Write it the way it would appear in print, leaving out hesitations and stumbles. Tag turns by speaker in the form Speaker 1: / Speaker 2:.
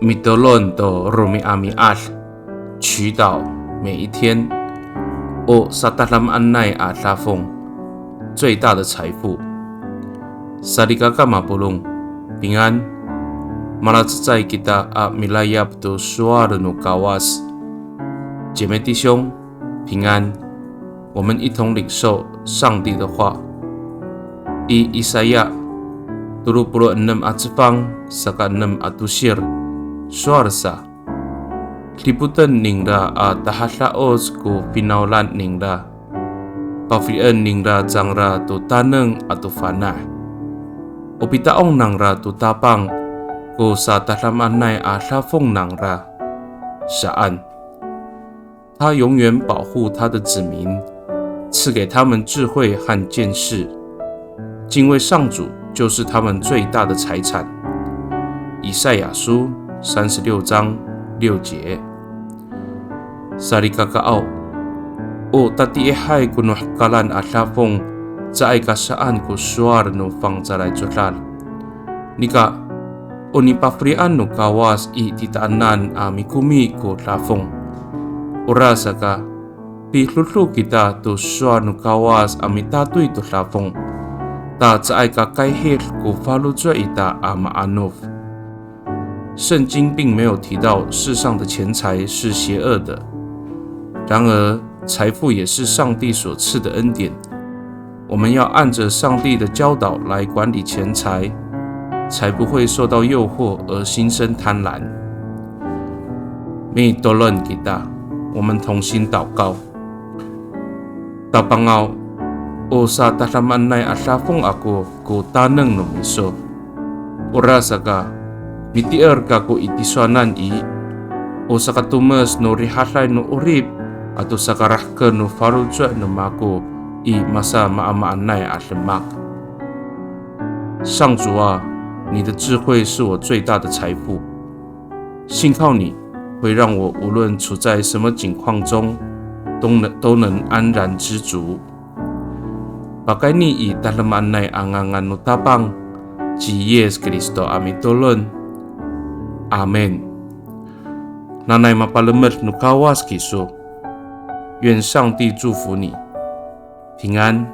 Speaker 1: Mitolon do Rumi Ami Al， 祈祷每一天。sa dalam anay lafong， 最大的财富。Saligaka mapulong， 平安。Malatsay kita milayap do suar no kawas， 姐妹弟兄，平安。我们一同领受上帝的话。以赛亚26 atsipang saka 6 atusir suarsa liputan ningda tahaslaos ko pinaulan ningda pafrian ningda jangra tu taneng atau fanah opitaong nangra tu tapang ko sa tahlamanay lafong nangra saan他永远保护他的子民，赐给他们智慧和见识。敬畏上主就是他们最大的财产。以赛亚书36章6节。Sarikakao o tati ehay kuno kalan atlafong zaay kasaan ko suar no fang zalay zulal. Nika o nipafrian no kawas i titaanan mikumi ko lafong. Orasa ka pihlulu kita to suar no kawas amitatoy to lafong. 大在个该黑古法路这一大阿玛阿诺夫，圣经并没有提到世上的钱财是邪恶的，然而财富也是上帝所赐的恩典。我们要按着上帝的教导来管理钱财，才不会受到诱惑而心生贪婪。米多伦吉达，我们同心祷告。大邦奥。O sa tahlamanay lafong ako ko taneng no miso. Orasa ka, mitier ka ko itiswanan o sa katumas no rihalay no urip ato sa karahka no farudsa no mako masa maamaanay lemak. 上主啊，你的智慧是我最大的财富，信靠你会让我无论处在什么境况中都能安然知足。Pakai ni dalam anay angangan no tapang ji Yesus Kristo ami tolon. Amen. Nanay mapalamat no kawas kiso. 愿上帝祝福你，平安。